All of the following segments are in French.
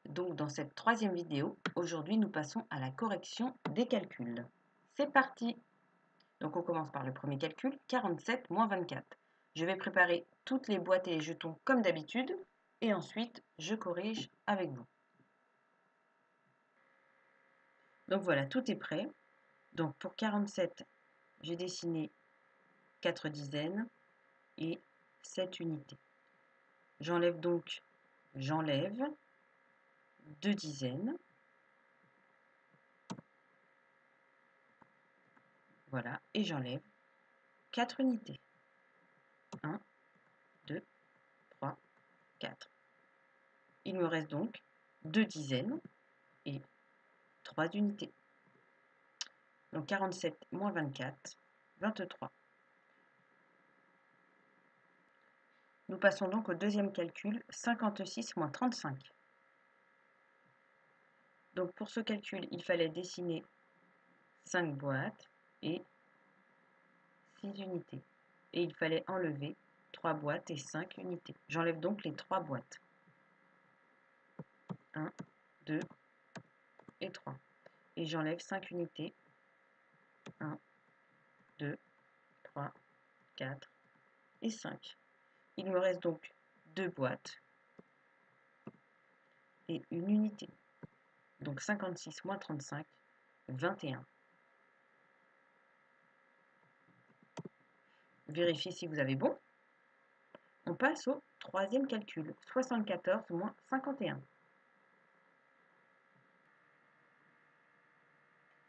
Donc dans cette troisième vidéo, aujourd'hui nous passons à la correction des calculs. C'est parti! Donc on commence par le premier calcul, 47 moins 24. Je vais préparer toutes les boîtes et les jetons comme d'habitude et ensuite je corrige avec vous. Donc voilà, tout est prêt. Donc pour 47, j'ai dessiné 4 dizaines et 7 unités. J'enlève 2 dizaines. Voilà, et j'enlève 4 unités. 1, 2, 3, 4. Il me reste donc 2 dizaines et 3 unités. Donc 47 moins 24, 23. Nous passons donc au deuxième calcul, 56 moins 35. Donc pour ce calcul, il fallait dessiner 5 boîtes et 6 unités. Et il fallait enlever 3 boîtes et 5 unités. J'enlève donc les 3 boîtes. 1, 2 et 3. Et j'enlève 5 unités. 1, 2, 3, 4 et 5. Il me reste donc 2 boîtes et une unité. Donc 56 moins 35, 21. Vérifiez si vous avez bon. On passe au troisième calcul, 74 moins 51.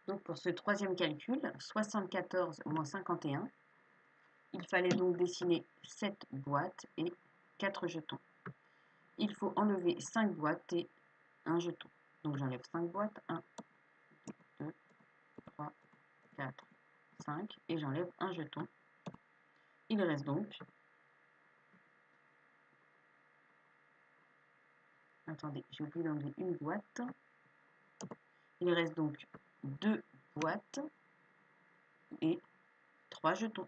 Donc pour ce troisième calcul, 74 moins 51, il fallait donc dessiner 7 boîtes et 4 jetons. Il faut enlever 5 boîtes et 1 jeton. Donc j'enlève 5 boîtes, 1, 2, 3, 4, 5, et j'enlève 1 jeton. Il reste donc, attendez, j'ai oublié d'enlever une boîte. Il reste donc 2 boîtes et 3 jetons.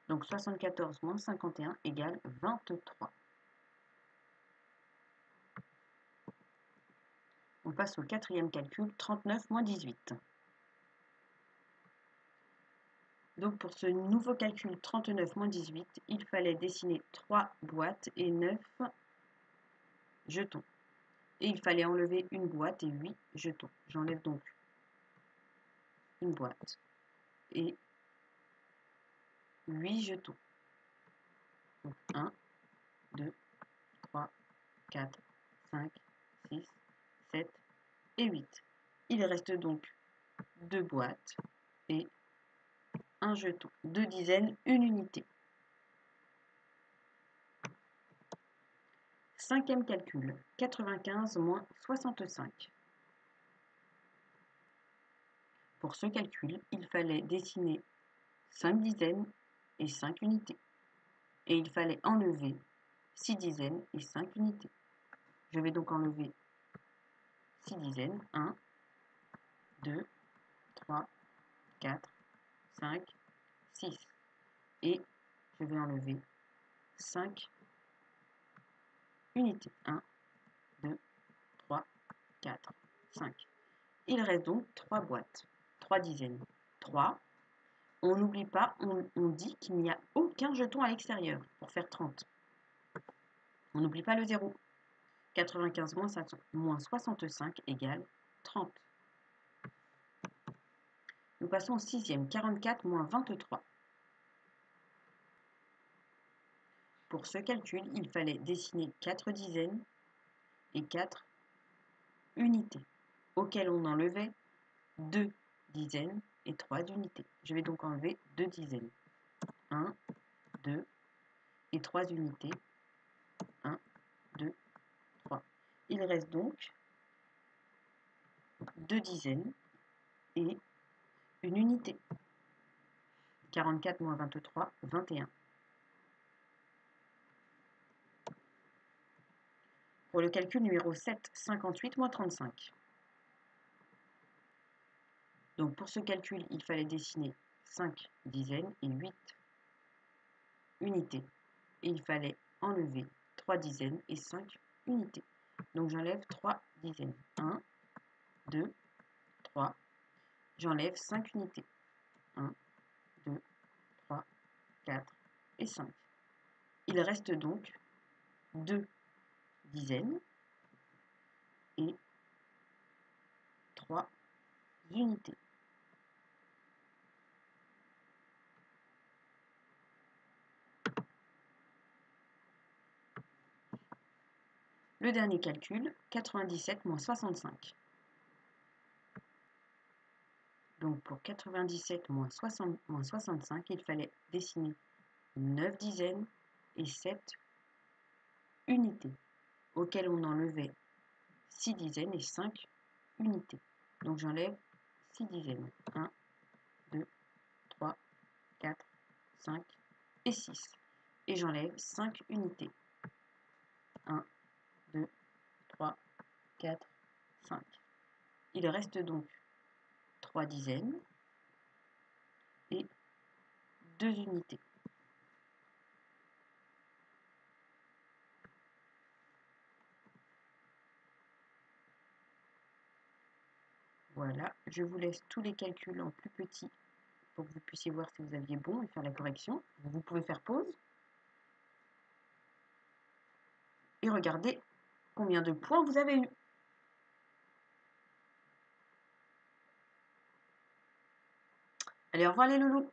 Donc 74 moins 51 égale 23. On passe au quatrième calcul, 39 moins 18. Donc pour ce nouveau calcul 39 moins 18, il fallait dessiner 3 boîtes et 9 jetons. Et il fallait enlever une boîte et 8 jetons. J'enlève donc une boîte et 8 jetons. Donc 1, 2, 3, 4, 5, 6, 7 et 8. Il reste donc 2 boîtes et un jeton, 2 dizaines, une unité. Cinquième calcul, 95 moins 65. Pour ce calcul, il fallait dessiner 5 dizaines et 5 unités. Et il fallait enlever 6 dizaines et 5 unités. Je vais donc enlever 6 dizaines, 1, 2, 3, 4, 5, 6. Et je vais enlever 5 unités. 1, 2, 3, 4, 5. Il reste donc 3 boîtes, 3 dizaines. 3. On n'oublie pas, on dit qu'il n'y a aucun jeton à l'extérieur pour faire 30. On n'oublie pas le 0. 95 moins 65 égale 30. Nous passons au sixième, 44 moins 23. Pour ce calcul, il fallait dessiner 4 dizaines et 4 unités, auxquelles on enlevait 2 dizaines et 3 unités. Je vais donc enlever 2 dizaines. 1, 2 et 3 unités. 1, 2, 3. Il reste donc 2 dizaines et une unité. 44 moins 23, 21. Pour le calcul numéro 7, 58 moins 35. Donc pour ce calcul, il fallait dessiner 5 dizaines et 8 unités. Et il fallait enlever 3 dizaines et 5 unités. Donc j'enlève 3 dizaines. 1, 2, 3. J'enlève 5 unités. 1, 2, 3, 4 et 5. Il reste donc 2 dizaines et 3 unités. Le dernier calcul, 97 moins 65. Donc pour 97 moins 65, il fallait dessiner 9 dizaines et 7 unités, auxquelles on enlevait 6 dizaines et 5 unités. Donc j'enlève 6 dizaines. 1, 2, 3, 4, 5 et 6. Et j'enlève 5 unités. 1, 2, 3, 4, 5. Il reste donc 3 dizaines et 2 unités. Voilà, je vous laisse tous les calculs en plus petit pour que vous puissiez voir si vous aviez bon et faire la correction. Vous pouvez faire pause et regarder combien de points vous avez eu. Allez, au revoir les loulous.